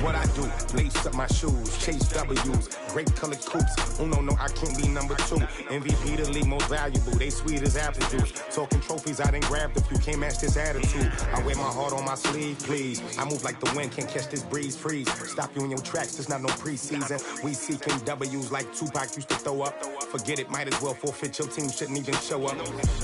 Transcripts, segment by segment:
It's what I do. Lace up my shoes, chase W's, great colored coops. Oh no, I can't be number 2. MVP the league most valuable. They sweet as apple juice. Talking trophies, I done grabbed a few. Can't match this attitude. I wear my heart on my sleeve, please. I move like the wind, can't catch this breeze. Freeze. Stop you in your tracks. There's not no preseason. We seeking W's like Tupac used to throw up. Forget it, might as well forfeit. Your team shouldn't even show up.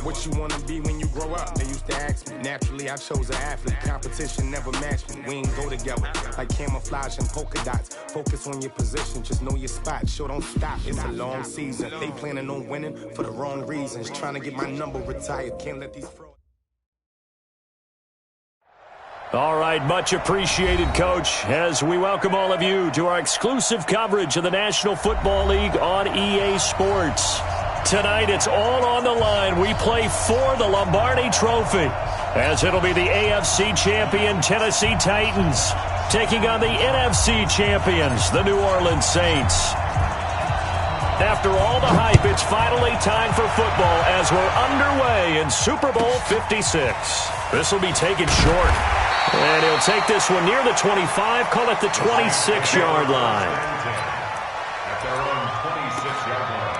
What you wanna be when you grow up? They used to ask me. Naturally, I chose an athlete. Competition never matched me. We ain't go together like camouflage and polka dots. Focus on your position, just know your spot. Sure, don't stop. It's a long season. They planning on winning for the wrong reasons. Trying to get my number retired. Can't let these frauds. All right, much appreciated, Coach, as we welcome all of you to our exclusive coverage of the National Football League on EA Sports. Tonight, it's all on the line. We play for the Lombardi Trophy, as it'll be the AFC champion Tennessee Titans taking on the NFC champions, the New Orleans Saints. After all the hype, it's finally time for football as we're underway in Super Bowl 56. This will be taken short. And he'll take this one near the 25, call it the 26-yard line. At their own 26-yard line.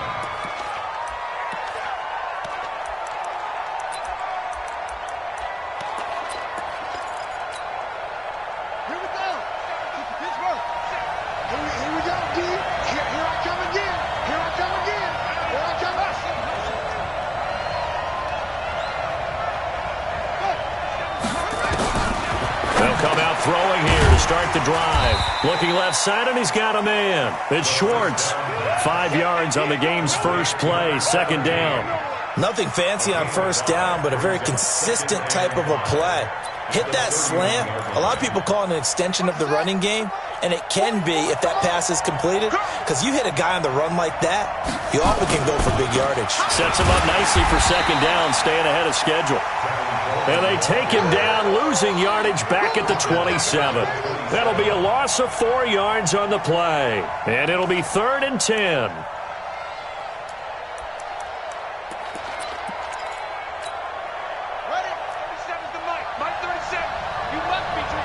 Here we go. Pittsburgh. Here we go, D. Here I come again. Here I come again. Here I come. They'll come out throwing here to start the drive. Looking left side, and he's got a man. It's Schwartz. 5 yards on the game's first play, second down. Nothing fancy on first down, but a very consistent type of a play. Hit that slant. A lot of people call it an extension of the running game, and it can be if that pass is completed, because you hit a guy on the run like that, you often can go for big yardage. Sets him up nicely for second down, staying ahead of schedule. And they take him down, losing yardage back at the 27. That'll be a loss of 4 yards on the play. And it'll be 3rd and 10. Ready? 37's the Mike. Mike 37. You must be true.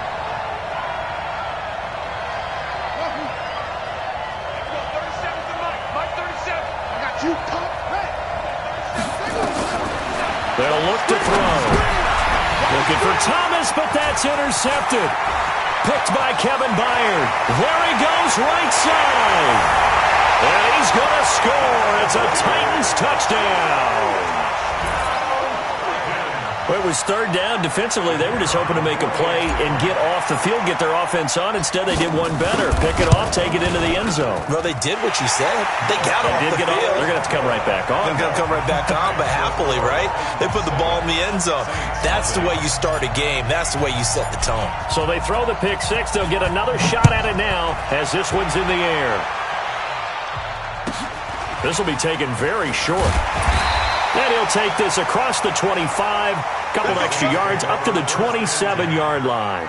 37's the Mike. Mike 37. I got you, pump. Ready? They'll look to throw. Looking for Thomas, but that's intercepted. Picked by Kevin Byard. There he goes, right side. And he's going to score. It's a Titans touchdown. Well, it was 3rd down. Defensively, they were just hoping to make a play and get off the field, get their offense on. Instead, they did one better. Pick it off, take it into the end zone. Well, they did what you said. They got off the field. They're going to have to come right back on. They're going to come right back on, but happily, right? They put the ball in the end zone. That's the way you start a game. That's the way you set the tone. So they throw the pick six. They'll get another shot at it now as this one's in the air. This will be taken very short. And he'll take this across the 25, couple of extra yards up to the 27-yard line.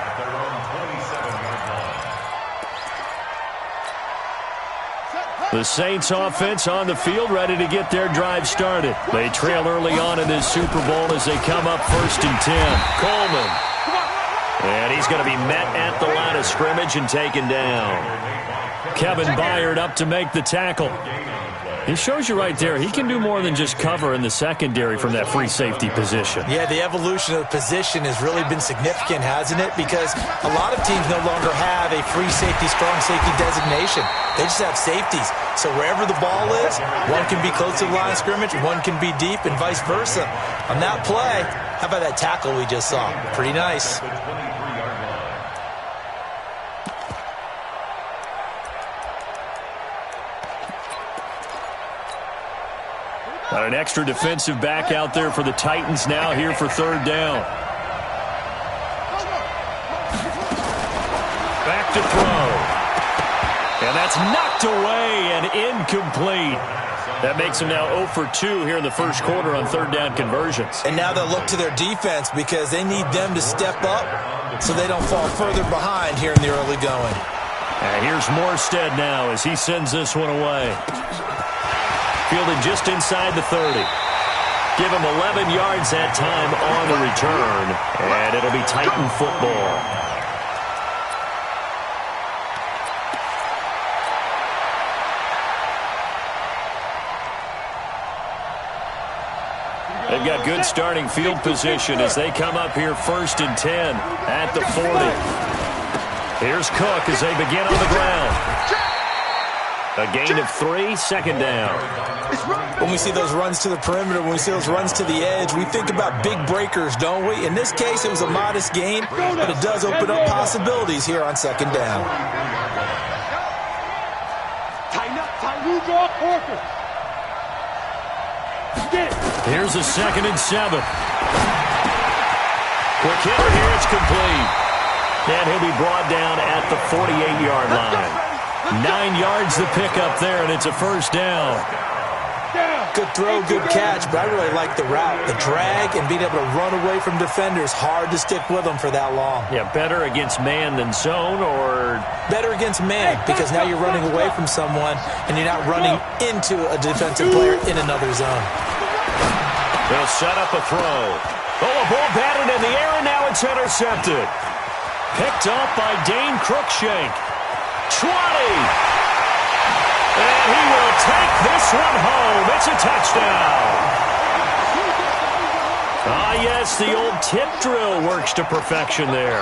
The Saints offense on the field, ready to get their drive started. They trail early on in this Super Bowl as they come up 1st and 10. Coleman. And he's going to be met at the line of scrimmage and taken down. Kevin Byard up to make the tackle. He shows you right there, he can do more than just cover in the secondary from that free safety position. Yeah, the evolution of the position has really been significant, hasn't it? Because a lot of teams no longer have a free safety, strong safety designation. They just have safeties. So wherever the ball is, one can be close to the line of scrimmage, one can be deep, and vice versa. On that play, how about that tackle we just saw? Pretty nice. Got an extra defensive back out there for the Titans now here for 3rd down. Back to throw. And that's knocked away and incomplete. That makes them now 0 for 2 here in the first quarter on 3rd down conversions. And now they'll look to their defense because they need them to step up so they don't fall further behind here in the early going. And here's Morstead now as he sends this one away. Fielded just inside the 30. Give him 11 yards that time on the return. And it'll be Titan football. They've got good starting field position as they come up here 1st and 10 at the 40. Here's Cook as they begin on the ground. A gain of 3, 2nd down. When we see those runs to the perimeter, when we see those runs to the edge, we think about big breakers, don't we? In this case, it was a modest gain, but it does open up possibilities here on 2nd down. Tighten up, move off, Parker. Here's a 2nd and 7. Quick hitter here, it's complete. And he'll be brought down at the 48-yard line. 9 yards the pickup there, and it's a 1st down. Good throw, good catch, but I really like the route. The drag and being able to run away from defenders, hard to stick with them for that long. Yeah, better against man than zone, or? Better against man, because now you're running away from someone, and you're not running into a defensive player in another zone. They'll set up a throw. Oh, a ball batted in the air, and now it's intercepted. Picked up by Dane Cruikshank. 20. And he will take this one home. It's a touchdown. Ah, yes, the old tip drill works to perfection there.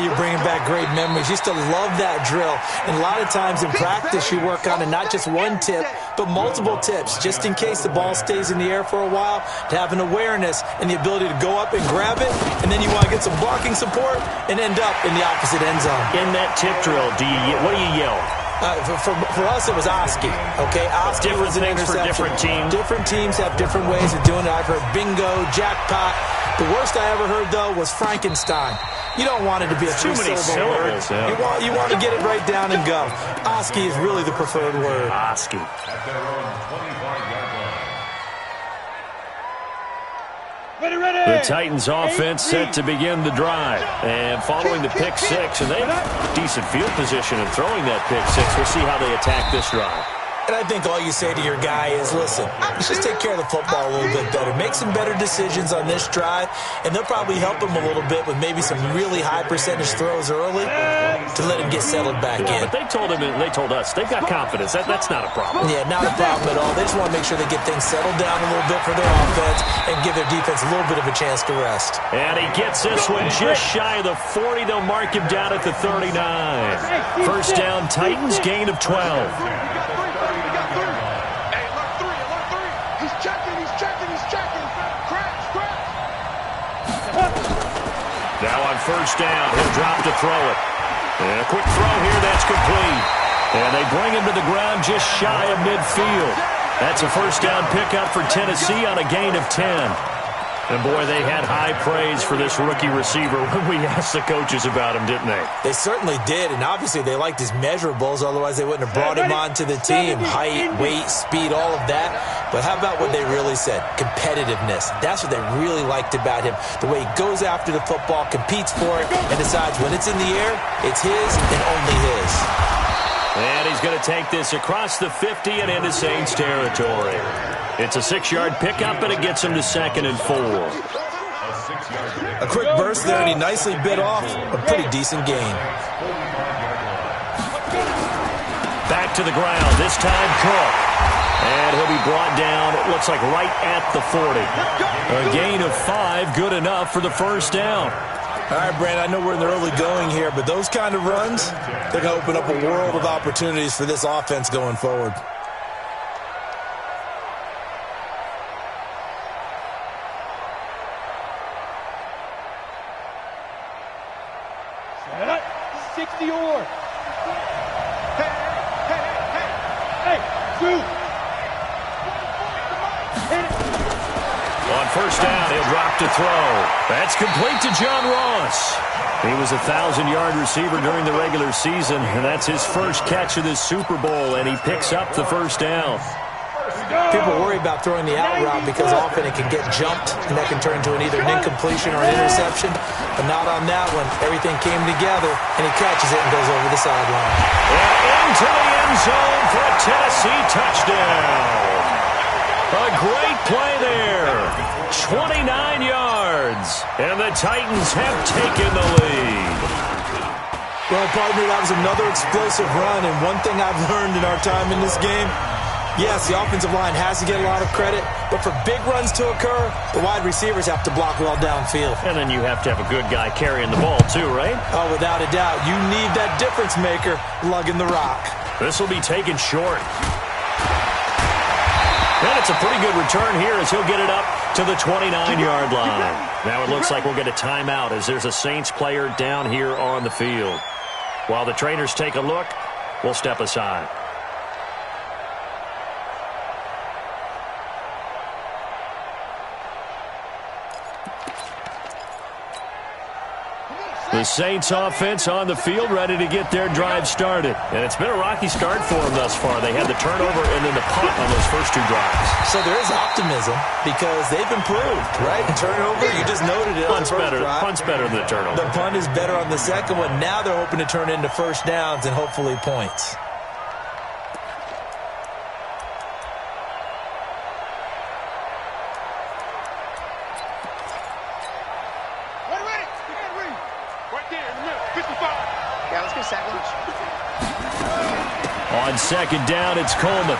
You're bringing back great memories. Used to love that drill. And a lot of times in practice, you work on it, not just one tip, but multiple tips, just in case the ball stays in the air for a while, to have an awareness and the ability to go up and grab it, and then you want to get some blocking support and end up in the opposite end zone. In that tip drill, what do you yell? For us, it was Oski. Okay, Oski was an interception. For different teams. Different teams have different ways of doing it. I've heard bingo, jackpot. The worst I ever heard, though, was Frankenstein. You don't want it to be a three-syllable word. Yeah. You want to get it right down and go. Oski is really the preferred word. Oski. The Titans offense set to begin the drive. And following the pick six, and they have decent field position in throwing that pick six. We'll see how they attack this drive. And I think all you say to your guy is, listen, let's just take care of the football a little bit better. Make some better decisions on this drive, and they'll probably help him a little bit with maybe some really high percentage throws early to let him get settled back in. But they told him, and they told us, they've got confidence. That's not a problem. Yeah, not a problem at all. They just want to make sure they get things settled down a little bit for their offense and give their defense a little bit of a chance to rest. And he gets this one just shy of the 40. They'll mark him down at the 39. 1st down, Titans, gain of 12. Now on 1st down, he'll drop to throw it. And a quick throw here, that's complete. And they bring him to the ground just shy of midfield. That's a 1st down pickup for Tennessee on a gain of 10. And, boy, they had high praise for this rookie receiver when we asked the coaches about him, didn't they? They certainly did, and obviously they liked his measurables, otherwise they wouldn't have brought him onto the team. Height, weight, speed, all of that. But how about what they really said? Competitiveness. That's what they really liked about him. The way he goes after the football, competes for it, and decides when it's in the air, it's his and only his. And he's going to take this across the 50 and into Saints territory. It's a 6-yard pickup, and it gets him to 2nd and 4. A quick burst there, and he nicely bit off a pretty decent gain. Back to the ground, this time Cook. And he'll be brought down, it looks like right at the 40. A gain of 5, good enough for the 1st down. All right, Brandon, I know we're in the early going here, but those kind of runs, they're going to open up a world of opportunities for this offense going forward. Set up, 60 or. Hey, shoot. On 1st down, he'll drop to throw. That's complete to John Ross. He was a 1,000-yard receiver during the regular season, and that's his first catch of this Super Bowl, and he picks up the 1st down. People worry about throwing the out route because often it can get jumped, and that can turn into either an incompletion or an interception, but not on that one. Everything came together, and he catches it and goes over the sideline. And into the end zone for a Tennessee touchdown. A great play there. 29 yards. And the Titans have taken the lead. Well, partner, that was another explosive run. And one thing I've learned in our time in this game, Yes, the offensive line has to get a lot of credit, but for big runs to occur, the wide receivers have to block well downfield. And then you have to have a good guy carrying the ball too, right? Oh, without a doubt. You need that difference maker lugging the rock. This will be taken short. And it's a pretty good return here as he'll get it up to the 29-yard line. Now it looks like we'll get a timeout as there's a Saints player down here on the field. While the trainers take a look, we'll step aside. The Saints offense on the field ready to get their drive started. And it's been a rocky start for them thus far. They had the turnover and then the punt on those first two drives. So there is optimism because they've improved, right? Turnover, you just noted it. Punt's better than the turnover. The punt is better on the second one. Now they're hoping to turn into first downs and hopefully points. On second down, it's Coleman.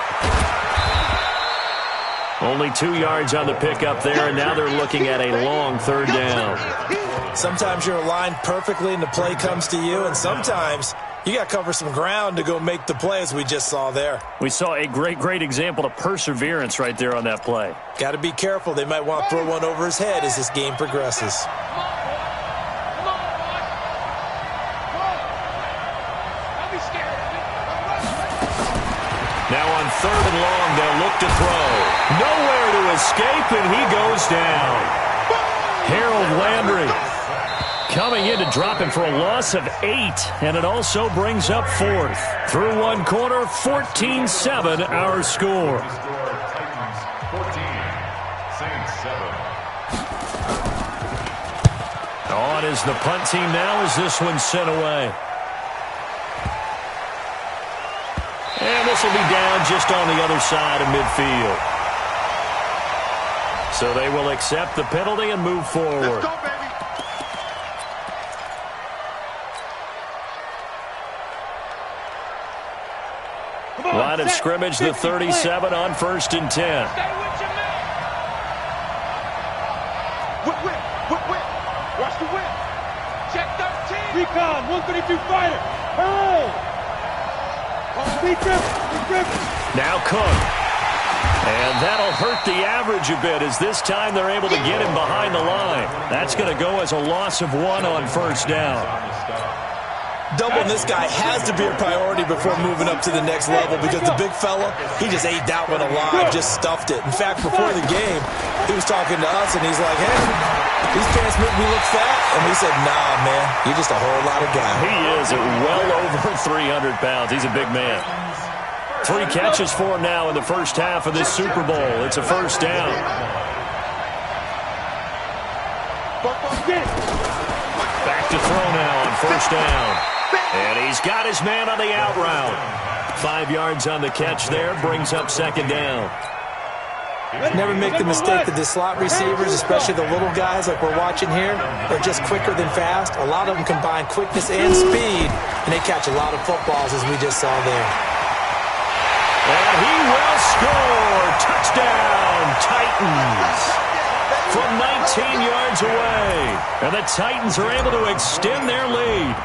Only 2 yards on the pickup there, and now they're looking at a long third down. Sometimes you're aligned perfectly and the play comes to you, and sometimes you got to cover some ground to go make the play, as we just saw there. We saw a great example of perseverance right there on that play. Got to be careful. They might want to throw one over his head as this game progresses. Now on third and long, they'll look to throw. Nowhere to escape, and he goes down. Harold Landry coming in to drop him for a loss of 8, and it also brings up fourth. Through one quarter, 14-7 our score. Titans 14, Saints 7. On is the punt team now as this one's sent away. And this will be down just on the other side of midfield. So they will accept the penalty and move forward. Let's go, baby. Line of scrimmage, the 37 on 1st and 10. Whip. Watch the whip. Check 13. Recon, 132 fighter. Hurry. Now Cook. And that'll hurt the average a bit as this time they're able to get him behind the line. That's going to go as a loss of 1 on first down. Doubling this guy has to be a priority before moving up to the next level because the big fella, he just ate that one alive, just stuffed it. In fact, before the game, he was talking to us, and he's like, hey, these pants make me look fat. And we said, nah, man, you're just a whole lot of guy. He is at well over 300 pounds. He's a big man. 3 catches for him now in the first half of this Super Bowl. It's a first down. Back to throw now on first down. And he's got his man on the out route. 5 yards on the catch there, brings up second down. Never make the mistake that the slot receivers, especially the little guys like we're watching here, are just quicker than fast. A lot of them combine quickness and speed, and they catch a lot of footballs, as we just saw there. And he will score. Touchdown, Titans. From 19 yards away. And the Titans are able to extend their lead.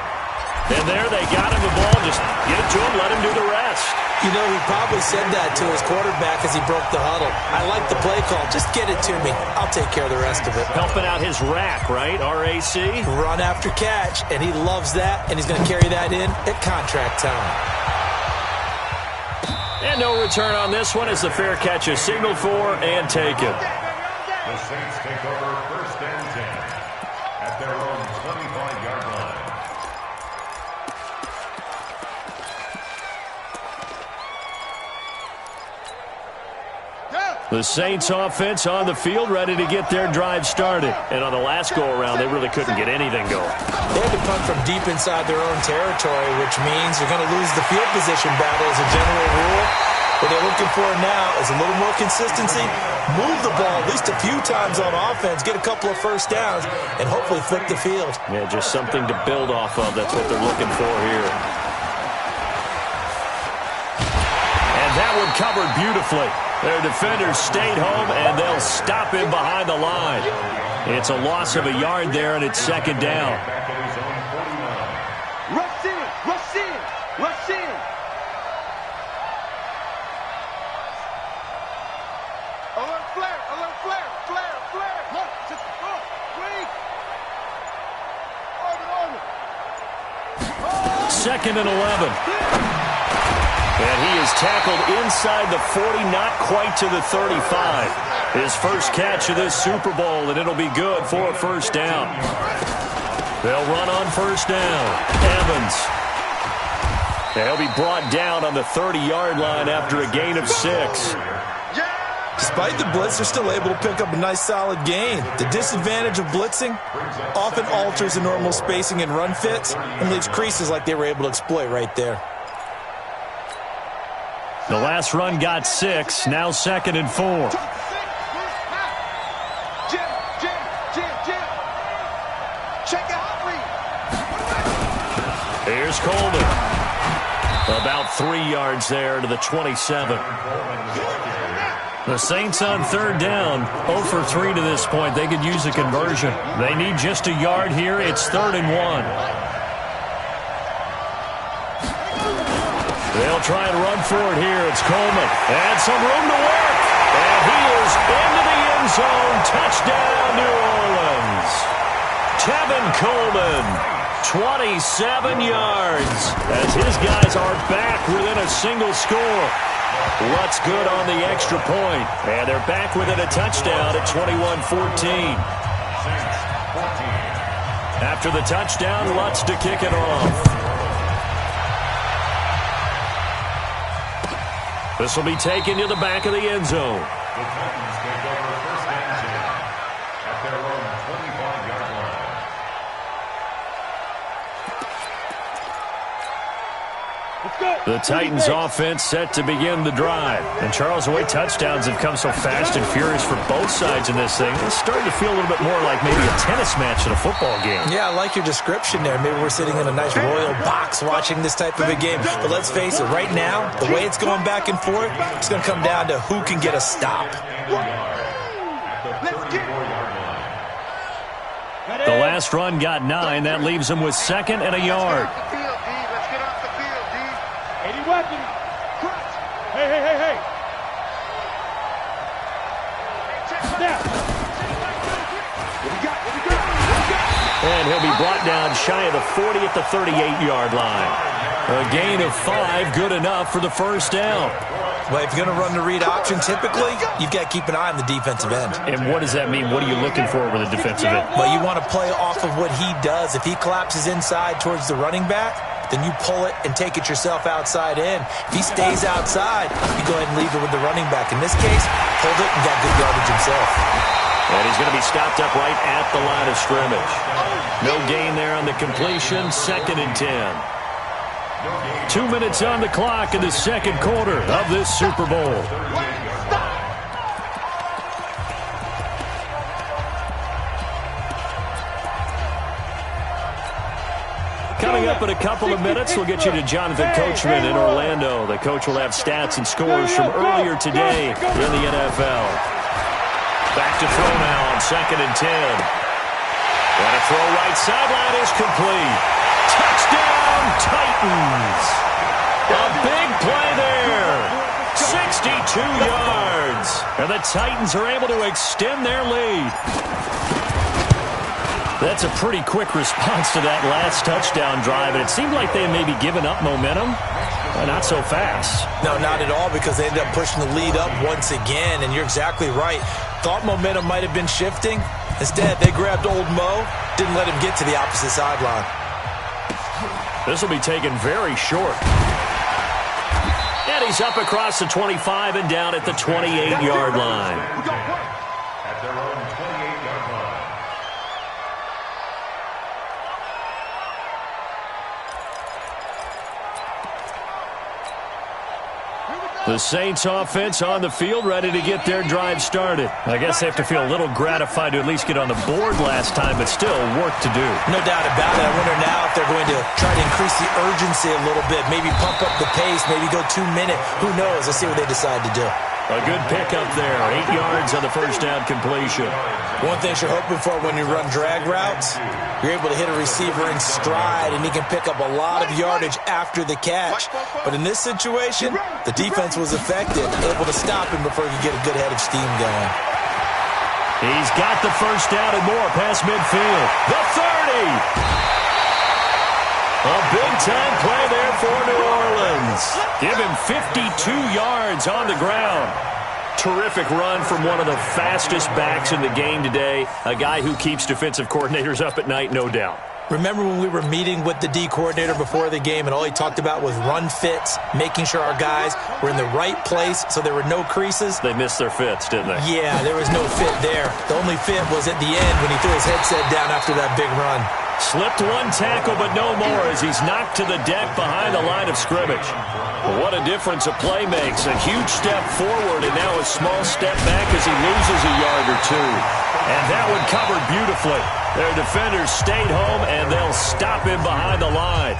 And there they got him the ball. Just get it to him, let him do the rest. You know, he probably said that to his quarterback as he broke the huddle. I like the play call. Just get it to me. I'll take care of the rest of it. Helping out his rack, right? RAC? Run after catch, and he loves that, and he's going to carry that in at contract time. And no return on this one as the fair catch is signaled for and taken. The Saints take over 1st and 10 at their own 25-yard line. The Saints offense on the field ready to get their drive started. And on the last go-around, they really couldn't get anything going. They had to punt from deep inside their own territory, which means you're going to lose the field position battle as a general rule. What they're looking for now is a little more consistency, move the ball at least a few times on offense, get a couple of first downs, and hopefully flip the field. Yeah, just something to build off of. That's what they're looking for here. And that That one covered beautifully. Their defenders stayed home, and they'll stop him behind the line. It's a loss of a yard there, and it's second down. Rush in, rush in, rush in. Alert flare, alert flare, flare, flare. Look, just go, wait. Orbit. Second and 11. And he is tackled inside the 40, not quite to the 35. His first catch of this Super Bowl, and it'll be good for a first down. They'll run on first down. Evans. He'll be brought down on the 30-yard line after a gain of 6. Despite the blitz, they're still able to pick up a nice, solid gain. The disadvantage of blitzing often alters the normal spacing and run fits and leaves creases like they were able to exploit right there. The last run got 6, now second and 4. Here's Coleman. About 3 yards there to the 27. The Saints on third down, 0 for 3 to this point. They could use a conversion. They need just a yard here. It's 3rd and 1. They'll try and run for it here. It's Coleman. And some room to work. And he is into the end zone. Touchdown, New Orleans. Tevin Coleman, 27 yards. As his guys are back within a single score. Lutz good on the extra point. And they're back within a touchdown at 21-14. After the touchdown, Lutz to kick it off. This will be taken to the back of the end zone. The Titans take over first and 10 at their own 25-yard line. The Titans offense set to begin the drive. And Charles, the way touchdowns have come so fast and furious for both sides in this thing, it's starting to feel a little bit more like maybe a tennis match at a football game. Yeah, I like your description there. Maybe we're sitting in a nice royal box watching this type of a game. But let's face it, right now, the way it's going back and forth, it's going to come down to who can get a stop. The last run got 9. That leaves them with second and a yard. Weapon. Crutch. Hey, hey, hey, hey. Snap. What we got? What we got? What we got? And he'll be brought down shy of the 40 at the 38-yard line. A gain of 5, good enough for the first down. Well, if you're going to run the read option, typically, you've got to keep an eye on the defensive end. And what does that mean? What are you looking for with a defensive end? Well, you want to play off of what he does. If he collapses inside towards the running back, then you pull it and take it yourself outside in. If he stays outside, you go ahead and leave it with the running back. In this case, pulled it and got good yardage himself. And he's going to be stopped up right at the line of scrimmage. No gain there on the completion, 2nd and 10. 2 minutes on the clock in the second quarter of this Super Bowl. Coming up in a couple of minutes, we'll get you to Jonathan Coachman in Orlando. The coach will have stats and scores from earlier today in the NFL. Back to throw now on 2nd and 10. And a throw right sideline is complete. Touchdown, Titans. A big play there. 62 yards. And the Titans are able to extend their lead. That's a pretty quick response to that last touchdown drive, and it seemed like they had maybe given up momentum. Not so fast. No, not at all, because they ended up pushing the lead up once again, and you're exactly right. Thought momentum might have been shifting. Instead, they grabbed old Mo, didn't let him get to the opposite sideline. This will be taken very short. And he's up across the 25 and down at the 28-yard line. At their own 28-yard line. Here we go. The Saints offense on the field, ready to get their drive started. I guess they have to feel a little gratified to at least get on the board last time, but still work to do. No doubt about it. I wonder now if they're going to try to increase the urgency a little bit, maybe pump up the pace, maybe go 2 minute. Who knows? Let's see what they decide to do. A good pickup there. 8 yards on the first down completion. One thing you're hoping for when you run drag routes, you're able to hit a receiver in stride, and he can pick up a lot of yardage after the catch. But in this situation, the defense was effective, able to stop him before he could get a good head of steam going. He's got the first down and more past midfield. The 30! A big-time play there for New Orleans. Give him 52 yards on the ground. Terrific run from one of the fastest backs in the game today. A guy who keeps defensive coordinators up at night, no doubt. Remember when we were meeting with the D coordinator before the game and all he talked about was run fits, making sure our guys were in the right place so there were no creases? They missed their fits, didn't they? Yeah, there was no fit there. The only fit was at the end when he threw his headset down after that big run. Slipped one tackle, but no more as he's knocked to the deck behind the line of scrimmage. Well, what a difference a play makes. A huge step forward and now a small step back as he loses a yard or two. And that one covered beautifully. Their defenders stayed home, and they'll stop him behind the line.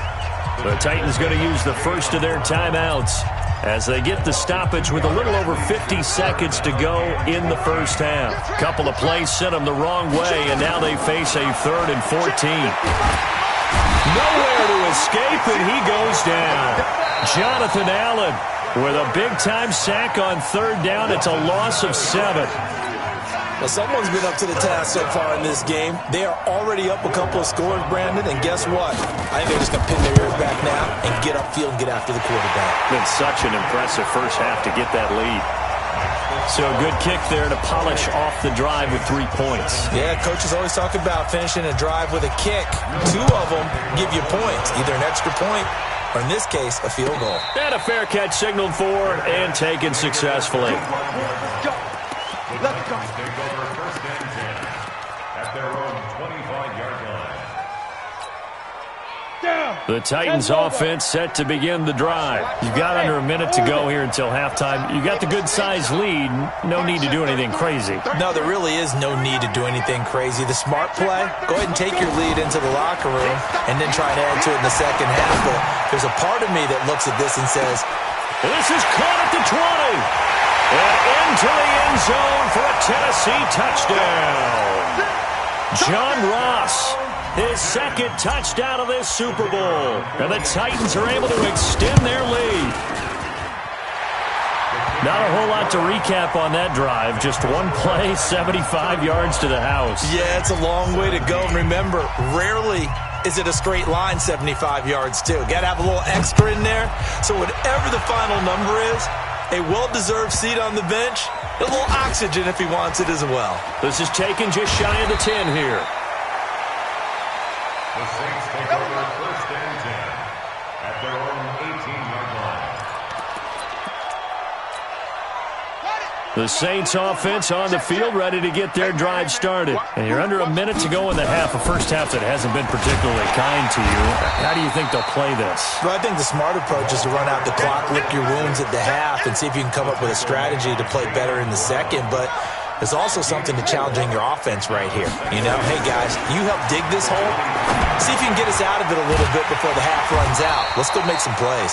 The Titans going to use the first of their timeouts as they get the stoppage with a little over 50 seconds to go in the first half. Couple of plays sent them the wrong way, and now they face a 3rd and 14. Nowhere to escape, and he goes down. Jonathan Allen with a big-time sack on 3rd down. It's a loss of 7. Well, someone's been up to the task so far in this game. They are already up a couple of scores, Brandon, and guess what? I think they're just going to pin their ears back now and get upfield and get after the quarterback. Been such an impressive first half to get that lead. So a good kick there to polish off the drive with 3 points. Yeah, coaches always talk about finishing a drive with a kick. 2 of them give you points, either an extra point or, in this case, a field goal. And a fair catch signaled for and taken successfully. Let's go. Take over 1st and 10 at their own 25-yard line. The Titans offense set to begin the drive. You've got under a minute to go here until halftime. You got the good-sized lead. No need to do anything crazy. No, there really is no need to do anything crazy. The smart play, go ahead and take your lead into the locker room and then try to add to it in the second half. But there's a part of me that looks at this and says, this is caught at the 20. And into the end zone for a Tennessee touchdown. John Ross, his 2nd touchdown of this Super Bowl. And the Titans are able to extend their lead. Not a whole lot to recap on that drive. Just one play, 75 yards to the house. Yeah, it's a long way to go. And remember, rarely is it a straight line 75 yards, too. Got to have a little extra in there. So whatever the final number is, a well-deserved seat on the bench, a little oxygen if he wants it as well. This is taken just shy of the 10 here. The Saints take over 1st and 10 at their own 18-yard line. The Saints offense on the field ready to get their drive started. And you're under a minute to go in the half, a first half that hasn't been particularly kind to you. How do you think they'll play this? Well, I think the smart approach is to run out the clock, lick your wounds at the half, and see if you can come up with a strategy to play better in the second. But there's also something to challenging your offense right here. You know, hey, guys, you help dig this hole. See if you can get us out of it a little bit before the half runs out. Let's go make some plays.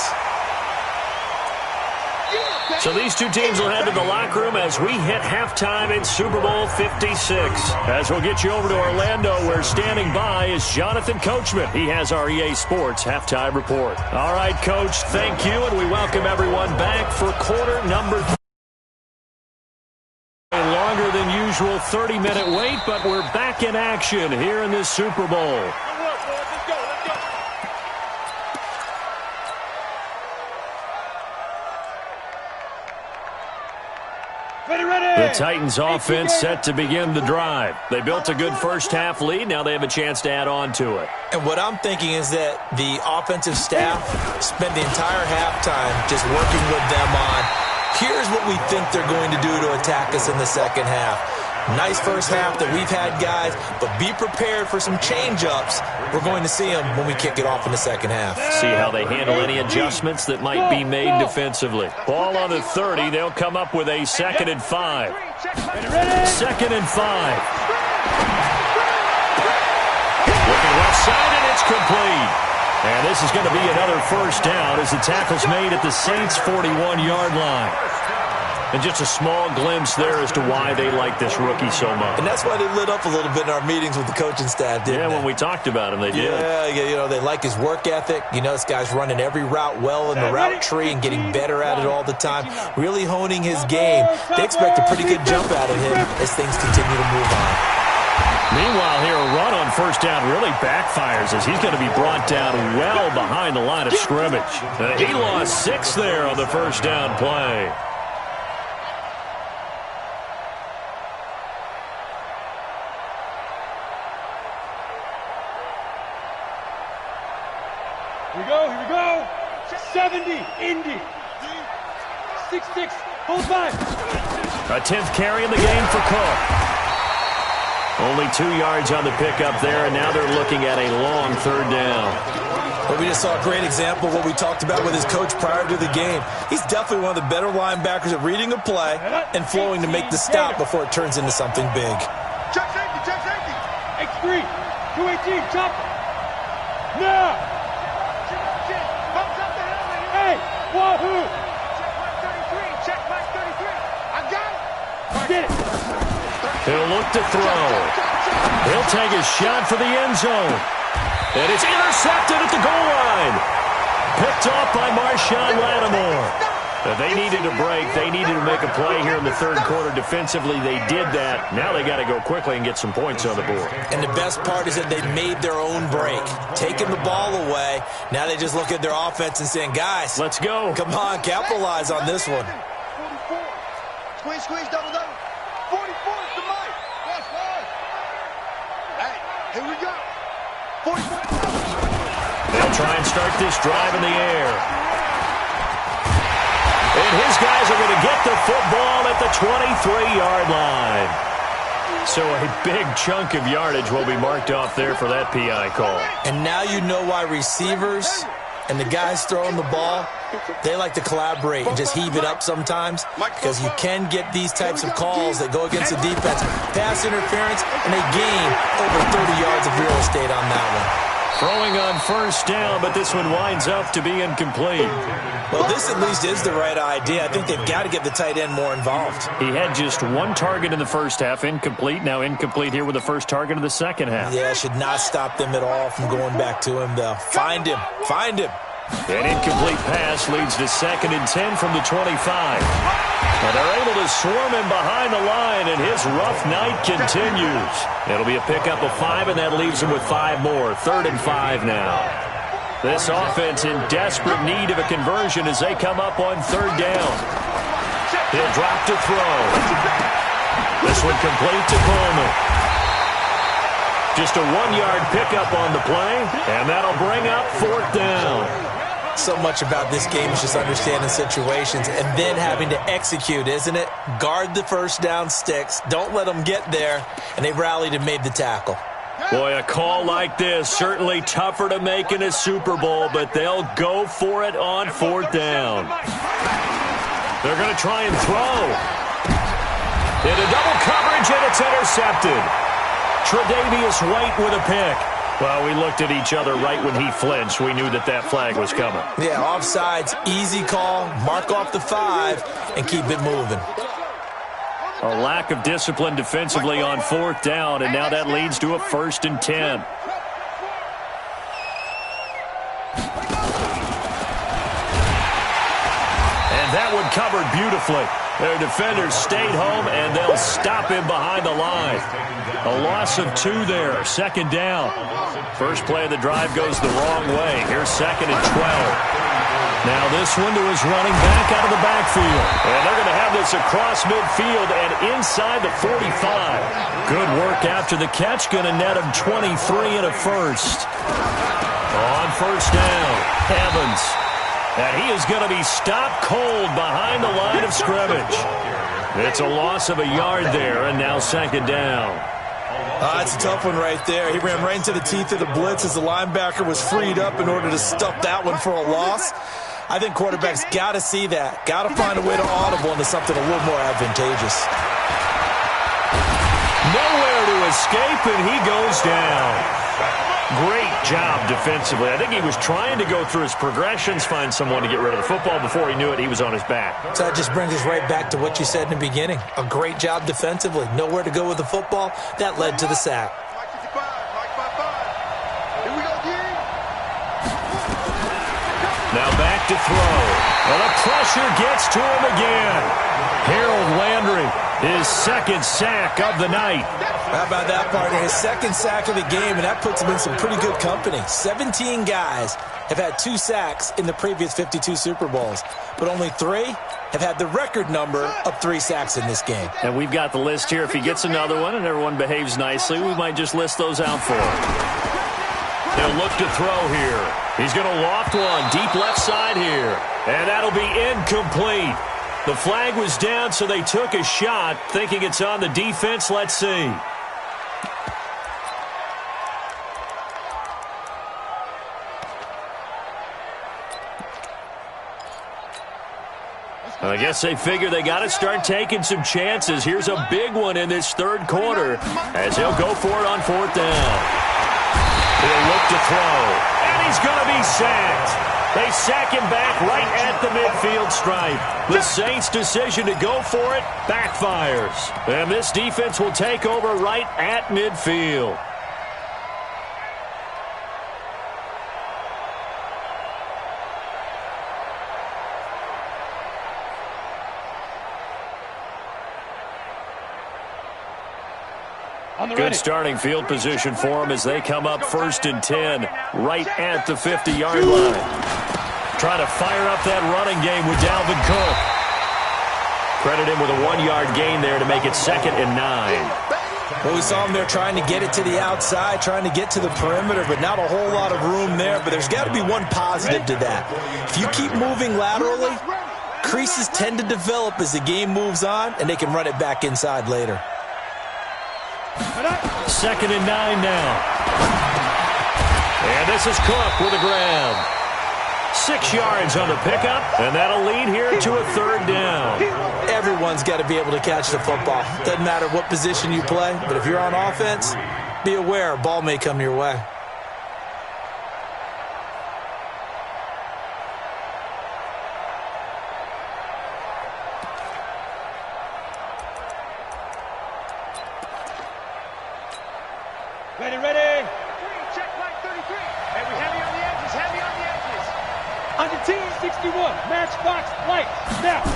So these two teams will head to the locker room as we hit halftime in Super Bowl 56. As we'll get you over to Orlando, where standing by is Jonathan Coachman. He has our EA Sports halftime report. All right, Coach, thank you, and we welcome everyone back for quarter number 3. A longer than usual 30-minute wait, but we're back in action here in this Super Bowl. The Titans offense set to begin the drive. They built a good first half lead. Now they have a chance to add on to it. And what I'm thinking is that the offensive staff spent the entire halftime just working with them on, here's what we think they're going to do to attack us in the second half. Nice first half that we've had, guys, but be prepared for some change-ups. We're going to see them when we kick it off in the second half. See how they handle any adjustments that might be made defensively. Ball on the 30. They'll come up with a 2nd and 5. 2nd and 5. Looking left side, and it's complete. And this is going to be another first down as the tackle's made at the Saints' 41-yard line. And just a small glimpse there as to why they like this rookie so much. And that's why they lit up a little bit in our meetings with the coaching staff, didn't they? When we talked about him, they did. Yeah, they like his work ethic. This guy's running every route well in the route tree and getting better at it all the time, really honing his game. They expect a pretty good jump out of him as things continue to move on. Meanwhile, here, a run on first down really backfires as he's going to be brought down well behind the line of scrimmage. He lost 6 there on the first down play. Here we go. 70, Indy. 6-6, hold 5. A 10th carry in the game for Cook. Only 2 yards on the pickup there, and now they're looking at a long 3rd down. But we just saw a great example of what we talked about with his coach prior to the game. He's definitely one of the better linebackers at reading a play and flowing to make the stop before it turns into something big. Check safety. X3, 218, chopper. Now. Hey, wahoo! Check mark 33. I got it. Get it. He'll look to throw. He'll take a shot for the end zone. And it's intercepted at the goal line. Picked off by Marshawn Lattimore. They needed a break. They needed to make a play here in the 3rd quarter. Defensively, they did that. Now they got to go quickly and get some points on the board. And the best part is that they made their own break. Taking the ball away, now they just look at their offense and saying, guys, let's go. Come on, capitalize on this one. 44. Squeeze, double. 44 is the mic. That's right. Hey, here we go. 44. They'll try and start this drive in the air. And his guys are going to get the football at the 23-yard line. So a big chunk of yardage will be marked off there for that PI call. And now you know why receivers and the guys throwing the ball, they like to collaborate and just heave it up sometimes, because you can get these types of calls that go against the defense. Pass interference, and they gain over 30 yards of real estate on that one. Throwing on first down, but this one winds up to be incomplete. Well, this at least is the right idea. I think they've got to get the tight end more involved. He had just 1 target in the first half, incomplete. Now incomplete here with the first target of the second half. Yeah, should not stop them at all from going back to him, though. Find him. An incomplete pass leads to 2nd and 10 from the 25. And they're able to swarm him behind the line, and his rough night continues. It'll be a pickup of 5, and that leaves him with 5 more. 3rd and 5 now. This offense in desperate need of a conversion as they come up on 3rd down. He'll drop to throw. This one complete to Coleman. Just a 1-yard pickup on the play, and that'll bring up 4th down. So much about this game is just understanding situations and then having to execute, isn't it? Guard the first down sticks. Don't let them get there. And they rallied and made the tackle. Boy, a call like this, certainly tougher to make in a Super Bowl, but they'll go for it on 4th down. They're going to try and throw. Into double coverage, and it's intercepted. Tre'Davious White with a pick. Well, we looked at each other right when he flinched. We knew that that flag was coming. Yeah, offsides, easy call, mark off the 5, and keep it moving. A lack of discipline defensively on 4th down, and now that leads to a 1st and 10. And that one covered beautifully. Their defenders stayed home, and they'll stop him behind the line. A loss of 2 there, 2nd down. First play of the drive goes the wrong way. Here's 2nd and 12. Now this one to his running back out of the backfield. And they're going to have this across midfield and inside the 45. Good work after the catch. Going to net him 23 and a first. On first down, Evans. And he is going to be stopped cold behind the line of scrimmage. It's a loss of a yard there, and now second down. That's a tough one right there. He ran right into the teeth of the blitz as the linebacker was freed up in order to stuff that one for a loss. I think quarterbacks got to see that. Got to find a way to audible into something a little more advantageous. Nowhere to escape, and he goes down. Great job defensively. I think he was trying to go through his progressions, find someone to get rid of the football. Before he knew it, he was on his back. So that just brings us right back to what you said in the beginning. A great job defensively. Nowhere to go with the football. That led to the sack. Now back to throw. Well, the pressure gets to him again. Harold Landry, his second sack of the night. How about that, partner? His second sack of the game, and that puts him in some pretty good company. 17 guys have had 2 sacks in the previous 52 Super Bowls, but only 3 have had the record number of 3 sacks in this game. And we've got the list here. If he gets another one and everyone behaves nicely, we might just list those out for him. He'll look to throw here. He's going to loft one deep left side here, and that'll be incomplete. The flag was down, so they took a shot, thinking it's on the defense. Let's see. I guess they figure they got to start taking some chances. Here's a big one in this third quarter as he'll go for it on 4th down. He'll look to throw, and he's going to be sacked. They sack him back right at the midfield stripe. The Saints' decision to go for it backfires. And this defense will take over right at midfield. Good starting field position for them as they come up 1st and 10 right at the 50-yard line. Trying to fire up that running game with Dalvin Cook. Credit him with a 1-yard gain there to make it 2nd and 9. Well, we saw him there trying to get it to the outside, trying to get to the perimeter, but not a whole lot of room there. But there's got to be one positive to that. If you keep moving laterally, creases tend to develop as the game moves on, and they can run it back inside later. 2nd and 9 now. And this is Cook with a grab. 6 yards on the pickup, and that'll lead here to a 3rd down. Everyone's got to be able to catch the football. Doesn't matter what position you play, but if you're on offense, be aware a ball may come your way. Ready. Check right 33. Heavy on the edges, heavy on the edges. Under team 61, matchbox lights, now.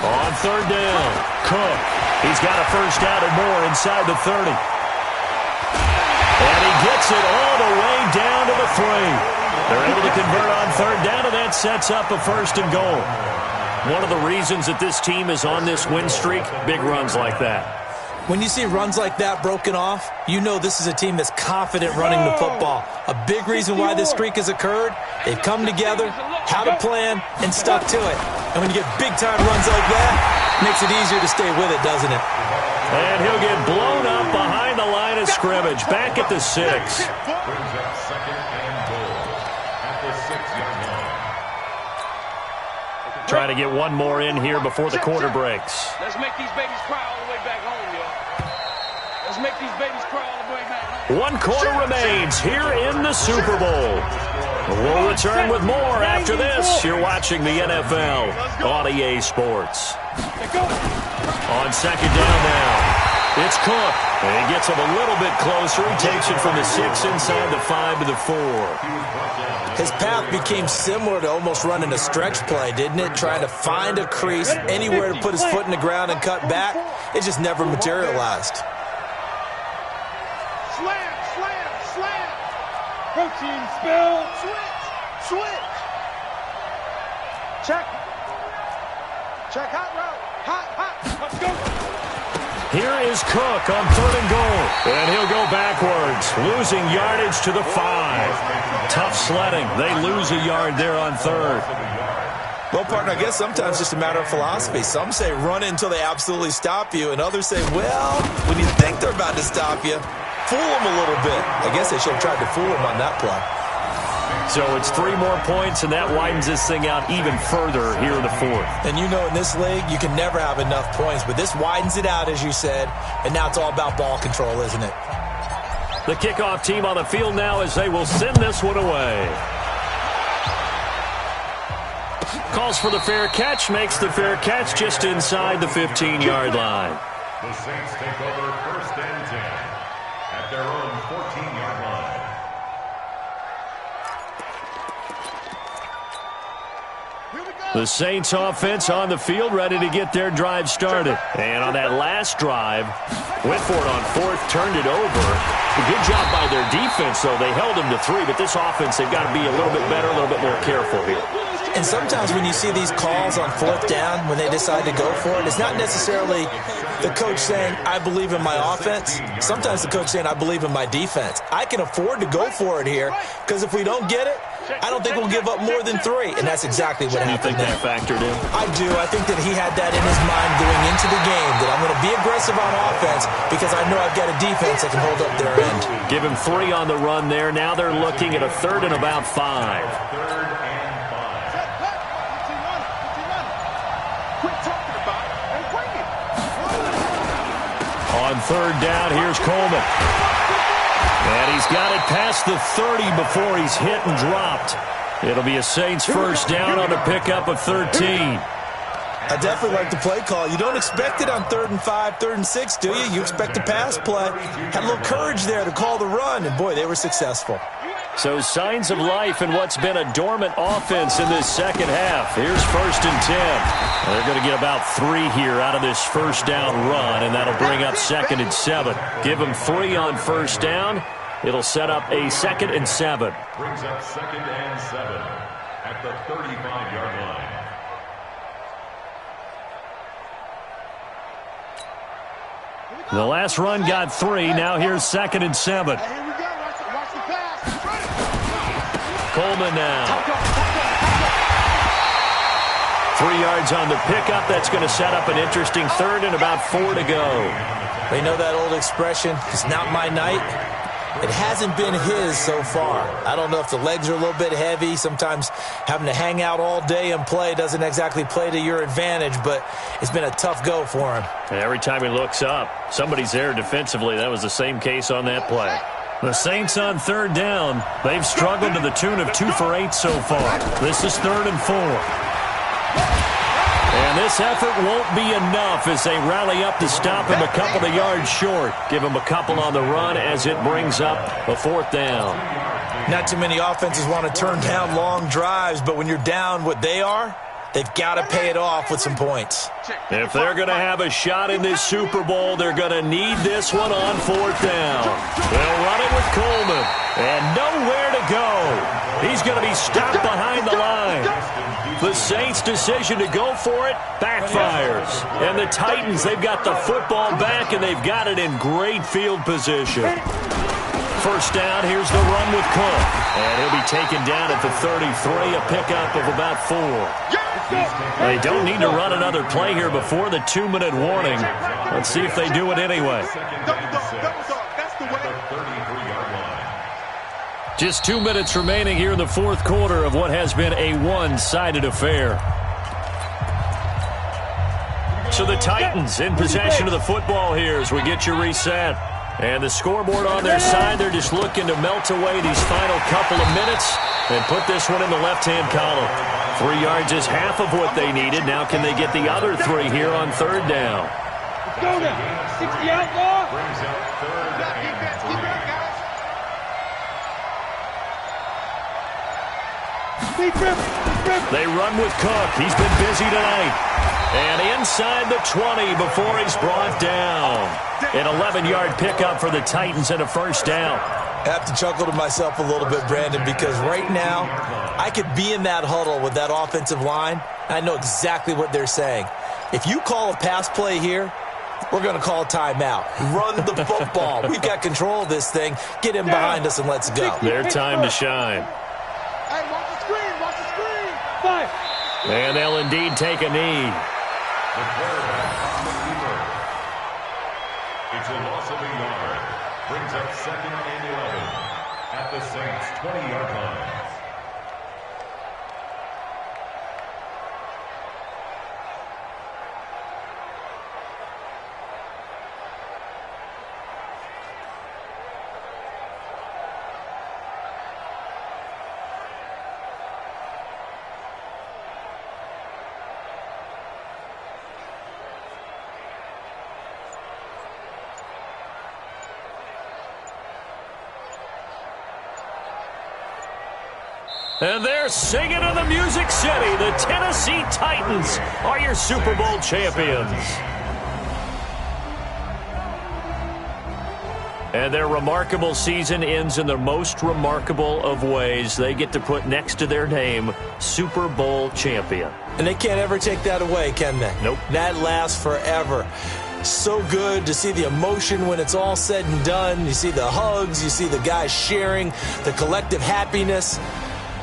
On 3rd down, Cook. He's got a 1st down and more inside the 30. And he gets it all the way down to the 3. They're able to convert on 3rd down, and that sets up a 1st and goal. One of the reasons that this team is on this win streak, big runs like that. When you see runs like that broken off, you know this is a team that's confident running the football. A big reason why this streak has occurred, they've come together, had a plan, and stuck to it. And when you get big-time runs like that, it makes it easier to stay with it, doesn't it? And he'll get blown up behind the line of scrimmage, back at the 6. Brings up 2nd and goal at the 6-yard line. Trying to get one more in here before the quarter breaks. Let's make these babies cry all the way back home, y'all. Let's make these babies cry all the way back home. 1 quarter remains here in the Super Bowl. We'll return with more after this. You're watching the NFL on EA Sports. On 2nd down now. It's Cook, and he gets him a little bit closer. He takes it from the 6 inside the 5 to the 4. His path became similar to almost running a stretch play, didn't it? Trying to find a crease, anywhere to put his foot in the ground and cut back. It just never materialized. Slam. Protein spill. Switch. Check hot route. Hot. Let's go. Here is Cook on 3rd and goal. And he'll go backwards, losing yardage to the 5. Tough sledding. They lose a yard there on 3rd. Well, partner, I guess sometimes it's just a matter of philosophy. Some say run it until they absolutely stop you, and others say, well, when you think they're about to stop you, fool them a little bit. I guess they should have tried to fool them on that play. So it's 3 more points, and that widens this thing out even further here in the fourth. And you know in this league, you can never have enough points, but this widens it out, as you said, and now it's all about ball control, isn't it? The kickoff team on the field now as they will send this one away. Calls for the fair catch, makes the fair catch just inside the 15-yard line. The Saints take over 1st and 10 at their own 14-yard line. The Saints offense on the field, ready to get their drive started. And on that last drive, went for it on 4th, turned it over. A good job by their defense, though. They held them to 3, but this offense, they've got to be a little bit better, a little bit more careful here. And sometimes when you see these calls on 4th down, when they decide to go for it, it's not necessarily the coach saying, I believe in my offense. Sometimes the coach saying, I believe in my defense. I can afford to go for it here, because if we don't get it, I don't think we'll give up more than 3. And that's exactly what happened. You think that factored in? I do. I think that he had that in his mind going into the game, that I'm going to be aggressive on offense because I know I've got a defense that can hold up their end. Give him 3 on the run there. Now they're looking at a 3rd and about 5. 3rd and 5. Quit talking about it and bring it. On 3rd down, here's Coleman. And he's got it past the 30 before he's hit and dropped. It'll be a Saints 1st down on a pickup of 13. I definitely like the play call. You don't expect it on 3rd and 5, 3rd and 6, do you? You expect a pass play. Had a little courage there to call the run, and boy, they were successful. So signs of life in what's been a dormant offense in this second half. Here's 1st and 10. They're going to get about 3 here out of this 1st down run, and that'll bring up 2nd and 7. Give them 3 on 1st down. It'll set up a 2nd and 7. Brings up 2nd and 7 at the 35-yard line. The last run got 3. Now here's 2nd and 7. Here we go. Watch the pass. Coleman now. 3 yards on the pickup. That's going to set up an interesting 3rd and about 4 to go. They know that old expression, it's not my night. It hasn't been his so far. I don't know if the legs are a little bit heavy. Sometimes having to hang out all day and play doesn't exactly play to your advantage, but it's been a tough go for him. And every time he looks up, somebody's there defensively. That was the same case on that play. The Saints on 3rd down. They've struggled to the tune of 2 for 8 so far. This is 3rd and 4. And this effort won't be enough as they rally up to stop him a couple of yards short. Give him a couple on the run as it brings up a 4th down. Not too many offenses want to turn down long drives, but when you're down what they are, they've got to pay it off with some points. If they're going to have a shot in this Super Bowl, they're going to need this one on 4th down. They'll run it with Coleman, and nowhere to go. He's going to be stopped behind the line. The Saints' decision to go for it backfires. And the Titans, they've got the football back, and they've got it in great field position. 1st down, here's the run with Cook. And he'll be taken down at the 33, a pickup of about 4. They don't need to run another play here before the 2-minute warning. Let's see if they do it anyway. Just 2 minutes remaining here in the 4th quarter of what has been a one-sided affair. So the Titans in possession of the football here as we get you reset. And the scoreboard on their side, they're just looking to melt away these final couple of minutes and put this one in the left-hand column. 3 yards is half of what they needed. Now can they get the other 3 here on 3rd down? Go now. 60 outlaw. Brings up 3rd and 3. They run with Cook. He's been busy tonight. And inside the 20 before he's brought down. An 11-yard pickup for the Titans and a 1st down. I have to chuckle to myself a little bit, Brandon, because right now I could be in that huddle with that offensive line. I know exactly what they're saying. If you call a pass play here, we're going to call a timeout. Run the football. We've got control of this thing. Get him behind us and let's go. Their time to shine. Hey, watch the screen. Watch the screen. 5, And they'll indeed take a knee. The quarterback on the keeper. It's a loss of a yard. Brings up 2nd and 11 at the Saints' 20-yard line. And they're singing in the Music City. The Tennessee Titans are your Super Bowl champions. And their remarkable season ends in the most remarkable of ways. They get to put next to their name, Super Bowl champion. And they can't ever take that away, can they? Nope. That lasts forever. So good to see the emotion when it's all said and done. You see the hugs, you see the guys sharing, the collective happiness.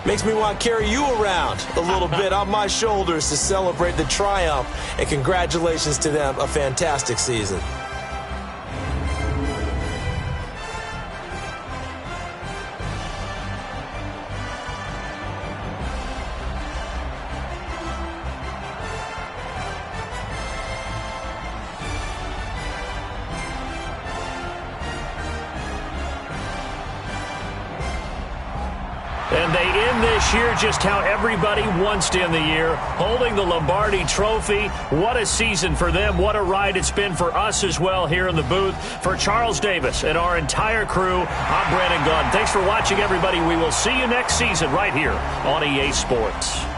Makes me want to carry you around a little bit on my shoulders to celebrate the triumph. And congratulations to them. A fantastic season. And they end this year just how everybody wants to end the year, holding the Lombardi Trophy. What a season for them. What a ride it's been for us as well here in the booth. For Charles Davis and our entire crew, I'm Brandon Gaudin. Thanks for watching, everybody. We will see you next season right here on EA Sports.